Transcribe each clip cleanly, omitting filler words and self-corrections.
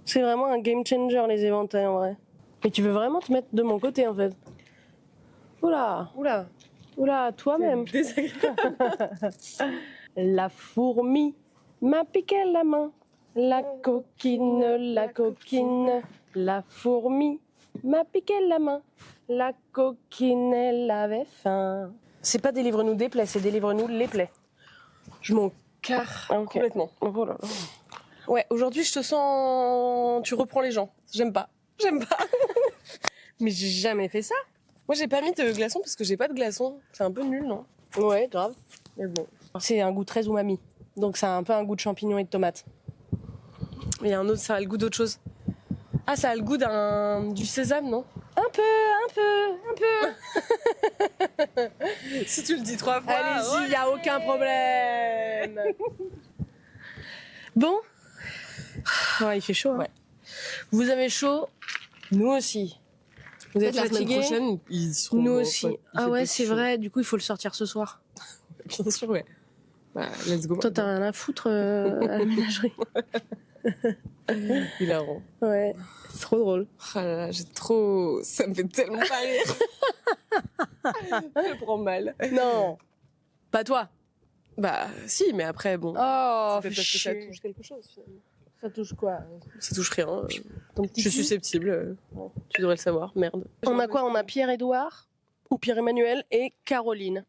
C'est vraiment un game changer, les éventails, en vrai. Mais tu veux vraiment te mettre de mon côté, en fait. Oula, toi-même. C'est désagréable. La fourmi m'a piqué la main. La coquine. La fourmi m'a piqué la main. La coquine, elle avait faim. C'est pas délivre-nous des plaies, c'est délivre-nous les plaies. Je m'en carre complètement. Oh là là. Ouais, aujourd'hui je te sens... Tu reprends les gens. J'aime pas. Mais j'ai jamais fait ça. Moi j'ai pas mis de glaçons parce que j'ai pas de glaçons. C'est un peu nul, non? Ouais, grave. Mais bon. C'est un goût très umami. Donc ça a un peu un goût de champignons et de tomates. Mais il y a un autre, ça a le goût d'autre chose. Ah, ça a le goût du sésame, non? Un peu. Si tu le dis 3 fois. Allez-y, y a aucun problème. Bon. Ouais, il fait chaud. Hein. Ouais. Vous avez chaud? Nous aussi. Vous êtes La semaine fatigués? prochaine, ils seront... Nous aussi. Ouais, Ah ouais, c'est vrai. Du coup, il faut le sortir ce soir. Bien sûr, ouais. Bah, let's go. Toi, t'as rien à foutre à la ménagerie. Hilarant. Ouais, c'est trop drôle. Oh là là, j'ai trop... Ça me fait tellement pas rire. Je le prends mal. Non, pas toi. Bah, si, mais après, bon... Oh, c'est peut-être parce que ça touche quelque chose, finalement. Ça touche quoi? Ça touche rien. Ton petit Je suis cul susceptible. Tu devrais le savoir, merde. On a quoi? On a Pierre-Édouard, ou Pierre-Emmanuel, et Caroline.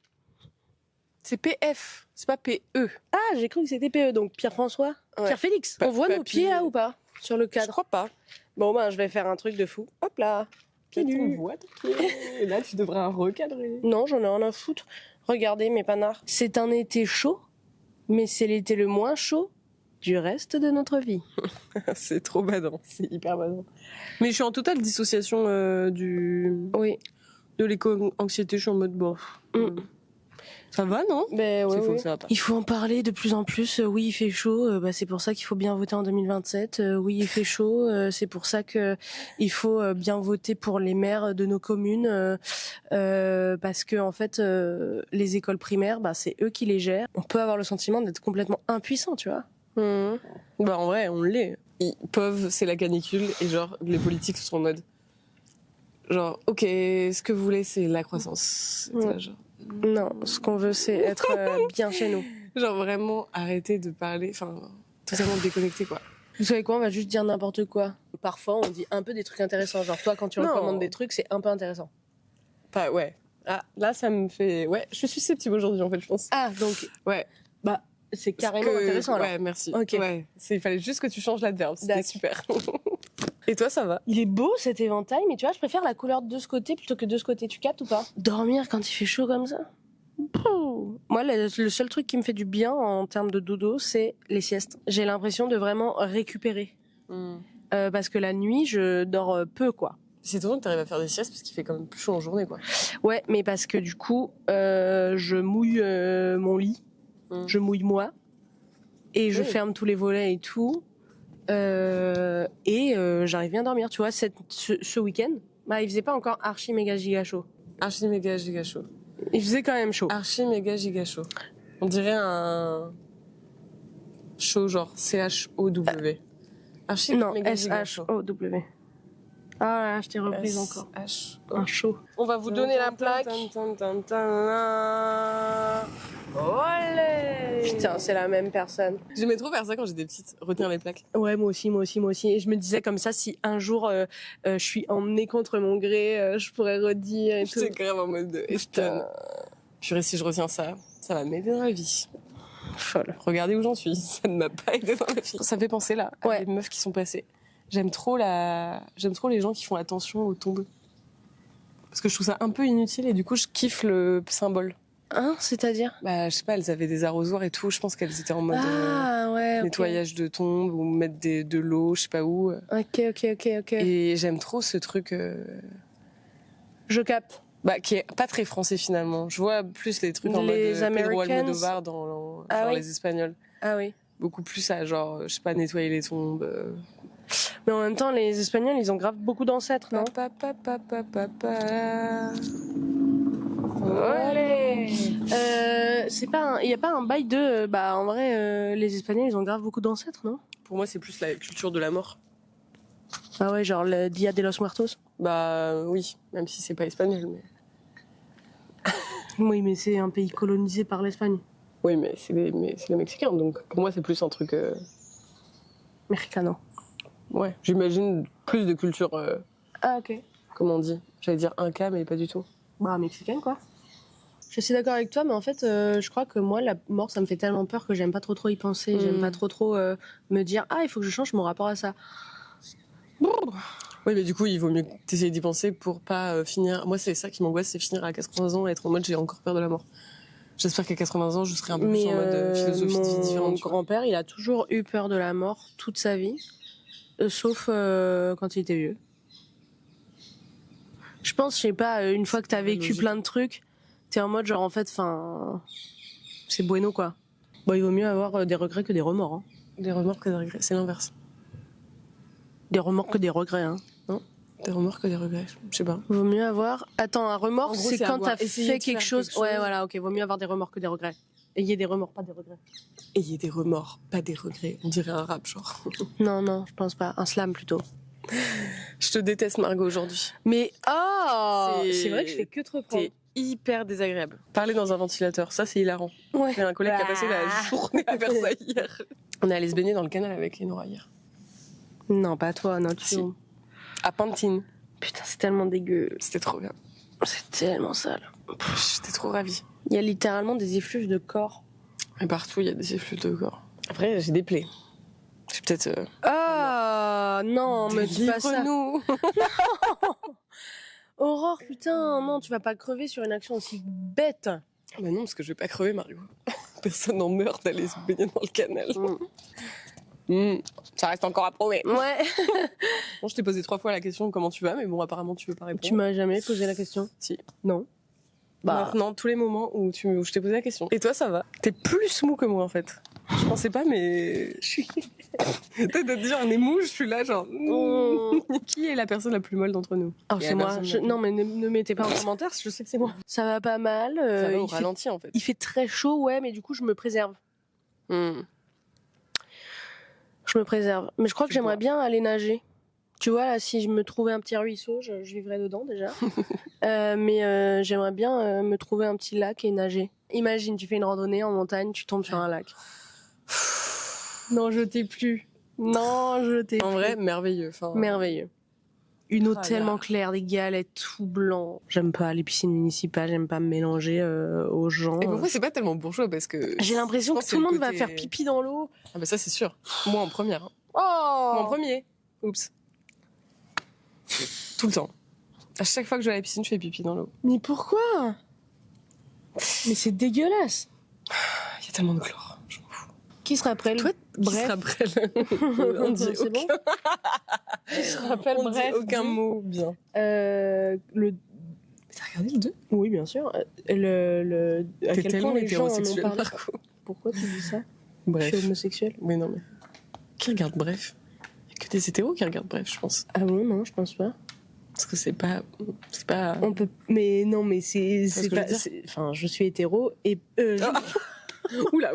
C'est PF, c'est pas PE. Ah, j'ai cru que c'était PE, donc Pierre-François. Ouais. Pierre-Félix. Pa- On voit nos papy. pieds là ou pas? Sur le Je cadre. crois pas. Bon, ben, je vais faire un truc de fou. Hop là. Pieds On nus. voit tes pieds. Et là, tu devrais recadrer. Non, j'en ai rien à foutre. Regardez mes panards. C'est un été chaud, mais c'est l'été le moins chaud du reste de notre vie. C'est trop badant, c'est hyper badant. Mais je suis en totale dissociation Oui. de l'éco-anxiété. Je suis en mode bon. Ça va, non? Ben ouais, C'est faux, ouais. ça va pas. Il faut en parler de plus en plus. Oui, il fait chaud. C'est pour ça qu'il faut bien voter en 2027. Oui, il fait chaud. C'est pour ça que il faut bien voter pour les maires de nos communes, parce que en fait, les écoles primaires, c'est eux qui les gèrent. On peut avoir le sentiment d'être complètement impuissant, tu vois. Bah en vrai, on l'est. Pauvre, c'est la canicule et genre les politiques sont en mode genre ok, ce que vous voulez c'est la croissance. Ouais. Genre, Non, ce qu'on veut, c'est être bien chez nous. genre vraiment arrêter de parler, enfin totalement déconnecté quoi. Vous savez quoi, on va juste dire n'importe quoi. Parfois, on dit un peu des trucs intéressants. Genre toi, quand tu Non. recommandes des trucs, c'est un peu intéressant. Pas ouais. Ah là ça me fait ouais, je suis susceptible aujourd'hui en fait je pense. Ah, donc Ouais. bah c'est carrément intéressant alors. Ouais, merci. Ok. Ouais, il fallait juste que tu changes l'adverbe, c'était D'accord. super. Et toi, ça va? Il est beau cet éventail, mais tu vois, je préfère la couleur de ce côté plutôt que de ce côté. Tu captes ou pas? Dormir quand il fait chaud comme ça? Moi, le seul truc qui me fait du bien en termes de dodo, c'est les siestes. J'ai l'impression de vraiment récupérer. Parce que la nuit, je dors peu, quoi. C'est étonnant que tu arrives à faire des siestes parce qu'il fait quand même plus chaud en journée, quoi. Ouais, mais parce que du coup, je mouille mon lit, je mouille moi, et je ferme tous les volets et tout. J'arrive bien à dormir, tu vois. Ce week-end, il faisait pas encore archi méga giga chaud. Archi méga giga chaud. Il faisait quand même chaud. Archi méga giga chaud. On dirait un chaud genre C-H-O-W. Archi Non, méga giga chaud. S-H-O-W. Ah là, je t'ai reprise encore. Un chaud. On va vous donner la plaque. Olé! Putain, c'est la même personne. J'aimais trop faire ça quand j'étais petite, retenir les plaques. Ouais, moi aussi. Et je me disais comme ça, si un jour je suis emmenée contre mon gré, je pourrais redire et tout. J'étais grave en mode Ashton. Purée, si je retiens ça, ça va m'aider dans la vie. Folle. Regardez où j'en suis, ça ne m'a pas aidé dans la vie. Ça me fait penser là à Ouais. des meufs qui sont passées. J'aime trop les gens qui font attention aux tombes. Parce que je trouve ça un peu inutile et du coup je kiffe le symbole. Hein, c'est-à-dire? Bah je sais pas, elles avaient des arrosoirs et tout, je pense qu'elles étaient en mode ouais, nettoyage de tombes ou mettre de l'eau, je sais pas où. Ok. Et j'aime trop ce truc Je capte. qui est pas très français finalement. Je vois plus les trucs en Les mode Pedro Americans. Almodovar dans Ah genre oui. les Espagnols. Ah oui. Beaucoup plus à genre, je sais pas, nettoyer les tombes. Mais en même temps, les Espagnols, ils ont grave beaucoup d'ancêtres, non? Olé! Il y a pas un bail de, en vrai, les Espagnols, ils ont grave beaucoup d'ancêtres, non? Pour moi, c'est plus la culture de la mort. Ah ouais, genre le Dia de los Muertos. Bah oui, même si c'est pas espagnol. Mais... Oui, mais c'est un pays colonisé par l'Espagne. Oui, mais c'est les Mexicains, donc pour moi c'est plus un truc... Mexicano. Ouais, j'imagine plus de culture... Ah ok. Comment on dit? J'allais dire Inca, mais pas du tout. Bah mexicaine quoi. Je suis d'accord avec toi, mais en fait, je crois que moi, la mort, ça me fait tellement peur que j'aime pas trop y penser. J'aime pas trop me dire ah, il faut que je change mon rapport à ça. Oui, mais du coup, il vaut mieux que t'essayes d'y penser pour pas finir. Moi, c'est ça qui m'angoisse, c'est finir à 80 ans et être en mode j'ai encore peur de la mort. J'espère qu'à 80 ans, je serai un peu plus en mode philosophie mon différente. Mon grand-père, il a toujours eu peur de la mort toute sa vie, sauf quand il était vieux. Je pense, je sais pas, une fois que t'as vécu plein de trucs, t'es en mode genre en fait, enfin, c'est bueno quoi. Bon, il vaut mieux avoir des regrets que des remords. Hein. Des remords que des regrets, c'est l'inverse. Des remords que des regrets, hein. Non, des remords que des regrets, je sais pas. Vaut mieux avoir. Attends, un remords, En gros, c'est quand t'as fait quelque chose. quelque chose. Ouais, voilà, ok. Vaut mieux avoir des remords que des regrets. Ayez des remords, pas des regrets. Ayez des remords, pas des regrets. On dirait un rap, genre. Non, je pense pas. Un slam plutôt. Je te déteste, Margot, aujourd'hui. Mais c'est vrai que je fais que te reprendre. T'es hyper désagréable. Parler dans un ventilateur, ça c'est hilarant. Ouais. J'ai un collègue qui a passé la journée à faire ça hier. On est allé se baigner dans le canal avec Lénora hier. Non, pas toi, non, tu Si. À Pantine. Putain, c'est tellement dégueu. C'était trop bien. C'est tellement sale. J'étais trop ravie. Il y a littéralement des effluves de corps. Et partout, il y a des effluves de corps. Après, j'ai des plaies. J'ai peut-être... Ah non, me dis pas ça. Livre-nous. Aurore, putain, non, tu vas pas crever sur une action aussi bête. Bah non, parce que je vais pas crever, Margot. Personne n'en meurt d'aller se baigner dans le canal. Ça reste encore à prouver. Ouais. Bon, je t'ai posé 3 fois la question comment tu vas, mais bon, apparemment, tu veux pas répondre. Tu m'as jamais posé la question? Si. Non. Maintenant, tous les moments où je t'ai posé la question. Et toi, ça va? T'es plus mou que moi, en fait. Je pensais pas, mais je suis... Peut-être de te dire, on est mou, je suis là, genre... Qui est la personne la plus molle d'entre nous? Oh, c'est moi. Non, mais ne mettez pas en commentaire, je sais que c'est moi. Ça va pas mal. Ça va au ralenti, en fait. Il fait très chaud, ouais, mais du coup, je me préserve. Je me préserve. Mais je crois que j'aimerais bien aller nager. Tu vois, là, si je me trouvais un petit ruisseau, je vivrais dedans déjà. Mais j'aimerais bien me trouver un petit lac et nager. Imagine, tu fais une randonnée en montagne, tu tombes sur un lac. Non, je t'ai plus. Non, je t'ai plus. En vrai, merveilleux. Enfin, merveilleux. Une eau tellement claire, des galettes tout blancs. J'aime pas les piscines municipales, j'aime pas me mélanger aux gens. Et pourquoi c'est pas tellement bourgeois parce que... J'ai l'impression que tout le monde va faire pipi dans l'eau. Ah bah ça c'est sûr. Moi en première. Hein. Oh Moi en premier. Oups. Tout le temps. À chaque fois que je vais à la piscine, je fais pipi dans l'eau. Mais pourquoi? Mais c'est dégueulasse. Il y a tellement de chlore. Je m'en fous. Qui se rappelle? Toi, bref. Qui se rappelle? On dit c'est bon. Qui se rappelle? On bref. dit aucun mot bien. Le. T'as regardé le 2? Oui, bien sûr. À T'es quel tellement point les gens en ont hétérosexuel, parlé. Marco. Pourquoi tu dis ça? Bref. Je suis homosexuel. Mais non mais. Qui regarde Bref? Il y a que des hétéros qui regardent Bref, je pense. Ah bon, non, je pense pas. Parce que c'est pas. On peut. Mais non, mais c'est ce que pas. je veux dire. Enfin, je suis hétéro et. Oula.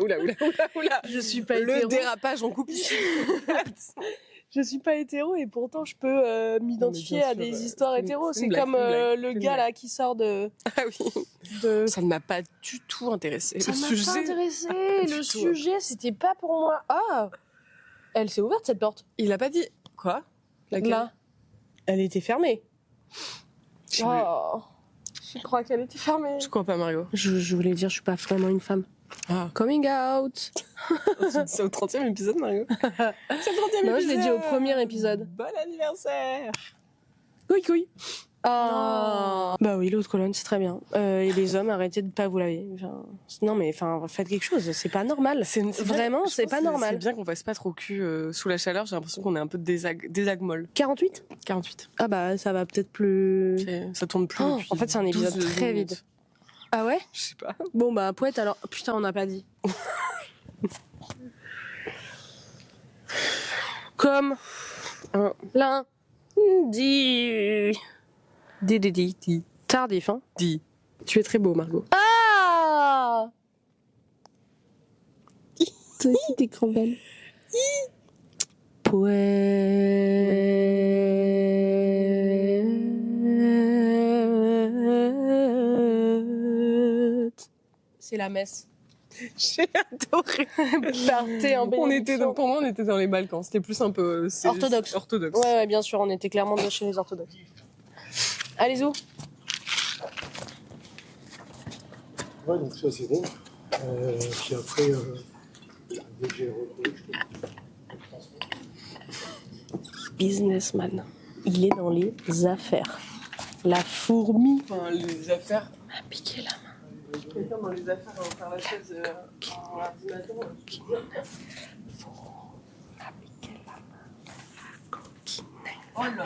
Je suis pas Le hétéro. dérapage en coupe ici. Je suis pas hétéro et pourtant je peux m'identifier à des histoires hétéros. C'est blague, comme le gars là qui sort de. Ah oui. Ça ne m'a pas du tout intéressé. Ça le m'a sujet. pas intéressé. Pas Le du tout. sujet, c'était pas pour moi. Ah, elle s'est ouverte cette porte. Il a pas dit quoi? Laquelle? Là, elle était fermée. Je crois qu'elle était fermée. crois pas, Mario. Je voulais dire, je suis pas vraiment une femme. Ah. Coming out. C'est au 30e épisode, Mario. C'est le 30e épisode. Non, je l'ai dit au premier épisode. Bon anniversaire. Couille. Ah. Bah oui, l'autre colonne, c'est très bien. Et les hommes, arrêtez de pas vous laver. Enfin, non, mais enfin, faites quelque chose. C'est pas normal. Vraiment, c'est pas normal. C'est bien qu'on fasse pas trop cul sous la chaleur. J'ai l'impression qu'on est un peu désagmolle. 48 48. Ah bah, ça va peut-être plus. Ça tourne plus. Oh, en fait, c'est un épisode 12 très minutes. vide. Ah ouais? Je sais pas. Bon bah, poète alors. Putain, on n'a pas dit. Comme lundi. Di. Tardif, hein? Di. Tu es très beau, Margot. Ah! Toi aussi, t'es grand belle. Poète. C'est la messe. J'ai adoré. Partez en bénédiction. Pour moi, on était dans les Balkans. C'était plus un peu Orthodoxe. orthodoxe. Ouais, bien sûr, on était clairement chez les orthodoxes. Allez, Zou. Ouais, donc ça c'est bon. Puis après, dès que j'ai retrouvé, je te Businessman. Il est dans les affaires. La fourmi Enfin, les affaires. m'a piqué la main. Quelqu'un dans les affaires va faire la chaise un mardi matin. M'a piqué la main. La coquinette. Oh là là.